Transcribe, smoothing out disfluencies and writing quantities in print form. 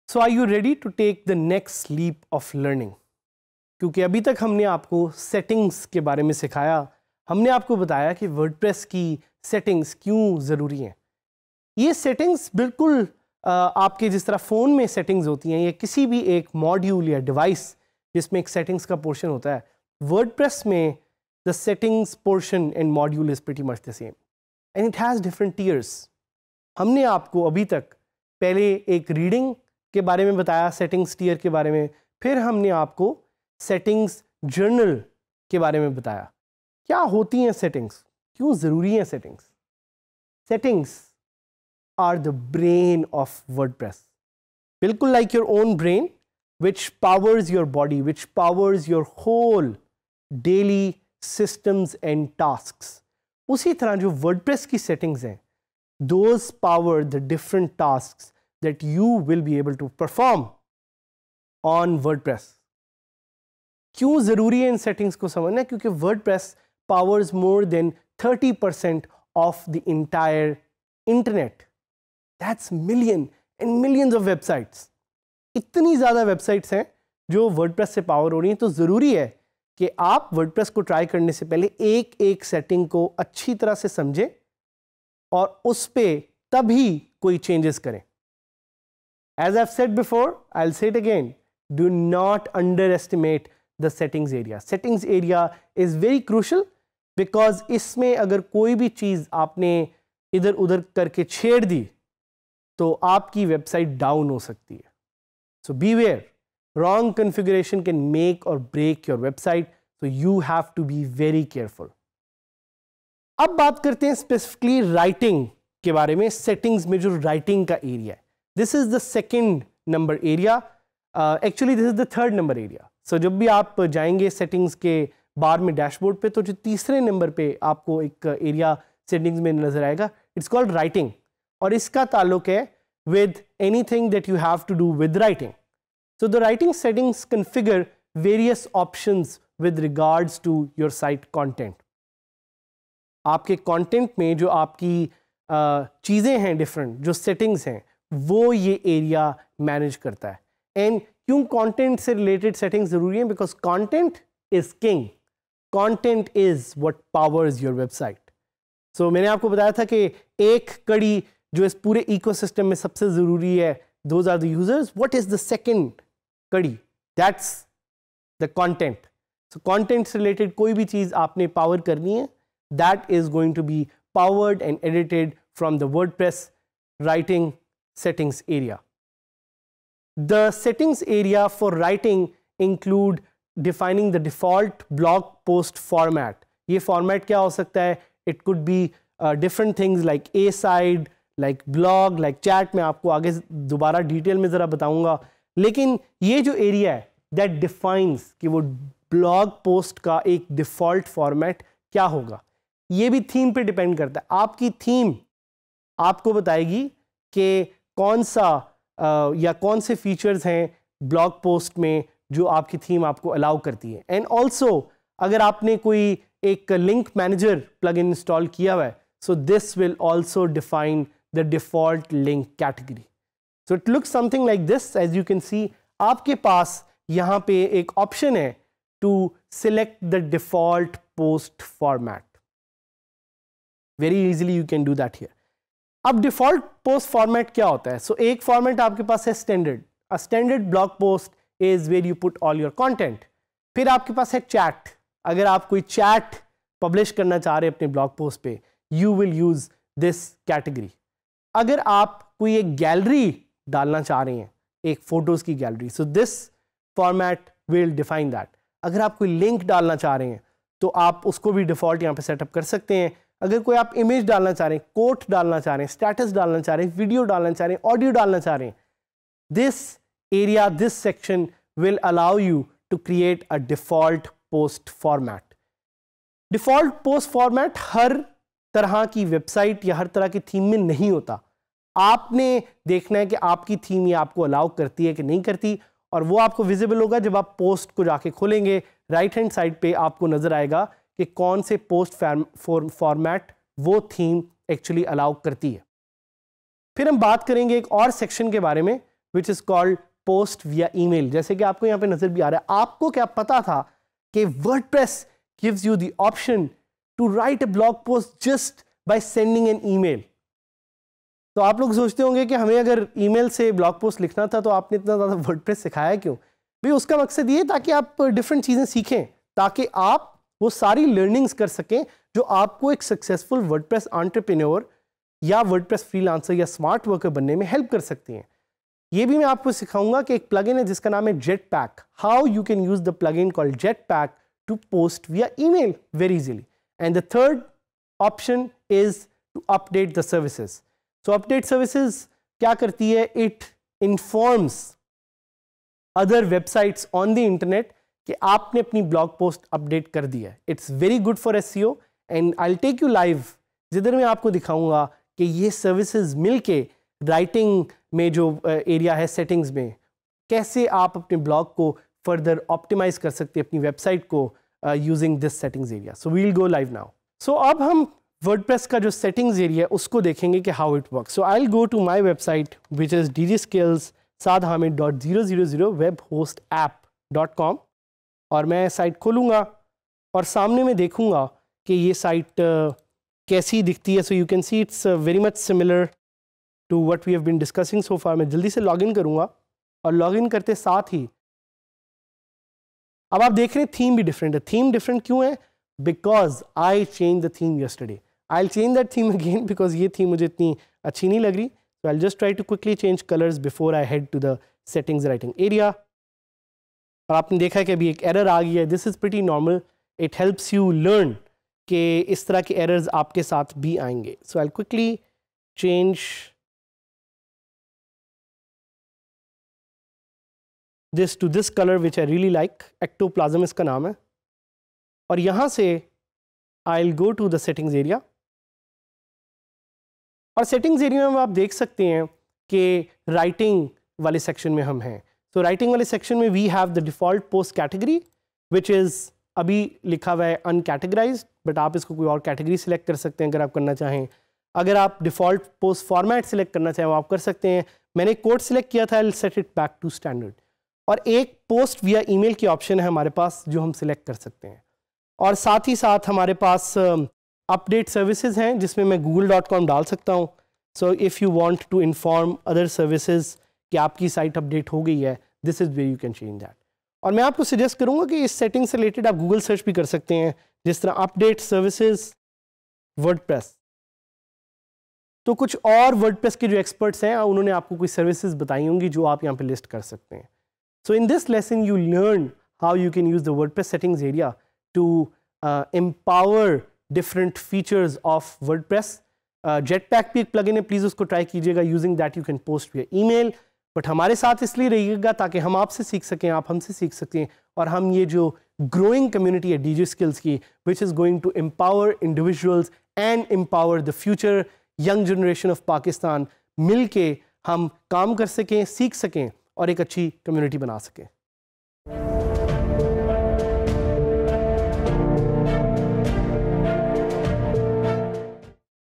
So are you ready to take the next leap of learning? क्योंकि अभी तक हमने आपको सेटिंग्स के बारे में सिखाया, हमने आपको बताया कि वर्डप्रेस की सेटिंग्स क्यों ज़रूरी हैं। ये सेटिंग्स बिल्कुल आपके जिस तरह फ़ोन में सेटिंग्स होती हैं या किसी भी एक मॉड्यूल या डिवाइस जिसमें एक सेटिंग्स का पोर्शन होता है, वर्डप्रेस में the settings portion and module is pretty much the same and it has different tiers. हमने आपको अभी तक पहले एक रीडिंग के बारे में बताया, सेटिंग्स टियर के बारे में, फिर हमने आपको सेटिंग्स जर्नल के बारे में बताया। क्या होती हैं सेटिंग्स, क्यों ज़रूरी हैं settings? Settings are the brain of WordPress, बिल्कुल like your own brain which powers your body, which powers your whole daily systems and tasks. उसी तरह जो वर्डप्रेस की सेटिंग्स हैं, those power the different tasks that you will be able to perform on WordPress. क्यों ज़रूरी है इन settings को समझना? क्योंकि WordPress powers more than 30% of the entire internet. That's million and millions of websites. इतनी ज़्यादा वेबसाइट्स हैं जो WordPress से पावर हो रही हैं, तो ज़रूरी है कि आप WordPress को ट्राई करने से पहले एक एक सेटिंग को अच्छी तरह से समझें और उस पर तभी कोई चेंजेस करें। As I've said before, I'll say it again, do not underestimate the settings area. Settings area is very crucial because इसमें अगर कोई भी चीज़ आपने इधर उधर करके छेड़ दी तो आपकी वेबसाइट डाउन हो सकती है। So beware, wrong configuration can make or break your website, so you have to be very careful. अब बात करते हैं स्पेसिफिकली राइटिंग के बारे में। सेटिंग्स में जो राइटिंग का एरिया है, this is the second number area, actually this is the third number area. So जब भी आप जाएंगे सेटिंग्स के बार में डैशबोर्ड पे, तो जो तीसरे नंबर पे आपको एक एरिया सेटिंग्स में नजर आएगा, इट्स कॉल्ड राइटिंग, और इसका ताल्लुक है with anything that you have to do with writing. So the writing settings configure various options with regards to your site content. आपके कंटेंट में जो आपकी चीज़ें हैं डिफरेंट, जो सेटिंग्स हैं, वो ये एरिया मैनेज करता है। एंड क्यों कंटेंट से रिलेटेड सेटिंग्स ज़रूरी हैं? Because content is king, content is what powers your website. So मैंने आपको बताया था कि एक कड़ी जो इस पूरे इकोसिस्टम में सबसे ज़रूरी है, those are the users. What is the second कड़ी? That's the content. So content से रिलेटेड कोई भी चीज़ आपने पावर करनी है, that is going to be powered and edited from the WordPress writing settings area. The settings area for writing include defining the default blog post format. ये format क्या हो सकता है? It could be different things like A-side, like blog, like chat. मैं आपको आगे दोबारा detail में ज़रा बताऊंगा, लेकिन ये जो एरिया है that defines कि वो blog post का एक default format क्या होगा, ये भी थीम पे डिपेंड करता है। आपकी थीम आपको बताएगी कि कौन सा या कौन से फीचर्स हैं ब्लॉग पोस्ट में जो आपकी थीम आपको अलाउ करती है। एंड ऑल्सो अगर आपने कोई एक लिंक मैनेजर प्लगइन इंस्टॉल किया हुआ है, so this will also define the default link category. So it looks something like this. As you can see, आपके पास यहाँ पे एक ऑप्शन है to select the default post format. Very easily you can do that here. अब default post format क्या होता है? सो एक फॉर्मेट आपके पास है standard. A standard blog post is where you put all your content. फिर आपके पास है चैट। अगर आप कोई चैट पब्लिश करना चाह रहे हैं अपने ब्लॉग पोस्ट पे, you will use this category. अगर आप कोई एक गैलरी डालना चाह रहे हैं, एक फोटोज की gallery, so this format will define that. अगर आप कोई लिंक डालना चाह रहे हैं तो आप उसको भी डिफॉल्ट यहाँ पे सेटअप कर सकते हैं। अगर कोई आप इमेज डालना चाह रहे हैं, कोट डालना चाह रहे हैं, स्टेटस डालना चाह रहे हैं, वीडियो डालना चाह रहे हैं, ऑडियो डालना चाह रहे हैं, this area, this section will allow you to create a default post format. Default post format हर तरह की वेबसाइट या हर तरह की थीम में नहीं होता। आपने देखना है कि आपकी थीम ये आपको अलाउ करती है कि नहीं करती, और वो आपको विजिबल होगा जब आप पोस्ट को जाके खोलेंगे। राइट हैंड साइड पे आपको नज़र आएगा कि कौन से पोस्ट फॉर्मेट वो थीम एक्चुअली अलाउ करती है। फिर हम बात करेंगे एक और सेक्शन के बारे में which is called post via email. जैसे कि आपको यहाँ पे नज़र भी आ रहा है, आपको क्या पता था कि WordPress gives you the option to write a blog post just by sending an email. तो आप लोग सोचते होंगे कि हमें अगर ईमेल से ब्लॉग पोस्ट लिखना था तो आपने इतना ज़्यादा वर्डप्रेस सिखाया क्यों? भाई उसका मकसद ये ताकि आप डिफरेंट चीज़ें सीखें, ताकि आप वो सारी लर्निंग्स कर सकें जो आपको एक सक्सेसफुल वर्डप्रेस एंटरप्रेन्योर या वर्डप्रेस फ्रीलांसर या स्मार्ट वर्कर बनने में हेल्प कर सकती हैं। ये भी मैं आपको सिखाऊंगा कि एक प्लगइन है जिसका नाम है Jetpack, how you can use the plugin called Jetpack to post via email very easily. And the third option is to update the services. So update services क्या करती है? It informs other websites on the internet कि आपने अपनी blog post update कर दिया है। It's very good for SEO and I will take you live, जिधर मैं आपको दिखाऊंगा कि ये सर्विसेज मिलके राइटिंग में जो एरिया है सेटिंग्स में, कैसे आप अपने ब्लॉग को फर्दर ऑप्टिमाइज कर सकते हैं अपनी वेबसाइट को using this settings area. So we will go live now. So अब हम वर्डप्रेस का जो सेटिंग्स एरिया है उसको देखेंगे कि how it work. So I will go to my website which is djskills.saadhamid.000webhostapp.com और मैं साइट खोलूँगा और सामने में देखूँगा कि ये साइट कैसी दिखती है। So you can see it's very much similar to what we have been discussing so far. मैं जल्दी से लॉगिन करूँगा और लॉगिन करते साथ ही अब आप देख रहे हैं थीम भी डिफरेंट है। थीम डिफरेंट क्यों है? Because I change the theme yesterday. I will change that theme again because ये थीम मुझे इतनी अच्छी नहीं लग रही। So I will just try to quickly change colours before I head to the settings writing area. और आपने देखा है कि अभी एक एरर आ गई है। This is pretty normal, it helps you learn कि इस तरह के एरर्स आपके साथ भी आएंगे। So I will quickly change this to this colour which I really like, ectoplasm इसका नाम है। और यहाँ से I will go to the settings area और सेटिंग्स एरिया में आप देख सकते हैं कि राइटिंग वाले सेक्शन में हम हैं। तो राइटिंग वाले सेक्शन में we have the default post category which is अभी लिखा हुआ है अनकैटेगराइज्ड, बट आप इसको कोई और कैटेगरी सिलेक्ट कर सकते हैं अगर आप करना चाहें। अगर आप डिफ़ॉल्ट पोस्ट फॉर्मेट सिलेक्ट करना चाहें वो आप कर सकते हैं। मैंने कोड सिलेक्ट किया था, I will set it back to standard. और एक पोस्ट विया ईमेल की ऑप्शन है हमारे पास जो हम सिलेक्ट कर सकते हैं। और साथ ही साथ हमारे पास अपडेट सर्विसेज हैं जिसमें मैं google.com डाल सकता हूँ। So if you want to inform other services कि आपकी साइट अपडेट हो गई है, this is where you can change that. और मैं आपको सजेस्ट करूँगा कि इस सेटिंग से रिलेटेड आप गूगल सर्च भी कर सकते हैं, जिस तरह अपडेट सर्विसेज वर्डप्रेस। तो कुछ और वर्डप्रेस के जो एक्सपर्ट्स हैं उन्होंने आपको कोई सर्विसेज बताई होंगी जो आप यहाँ पे लिस्ट कर सकते हैं। So in this lesson you learn how you can use the WordPress settings area to empower different features of WordPress. Jetpack भी एक प्लगइन है, प्लीज़ उसको ट्राई कीजिएगा। Using that you can post via email. But हमारे साथ इसलिए रहिएगा ताकि हम आपसे सीख सकें, आप हमसे सीख सकें, और हम ये जो ग्रोइंग कम्युनिटी है डीजे स्किल्स की, which is going to empower individuals and empower the future young generation of Pakistan, मिल के हम काम कर सकें, सीख सकें और एक अच्छी कम्युनिटी बना सकें।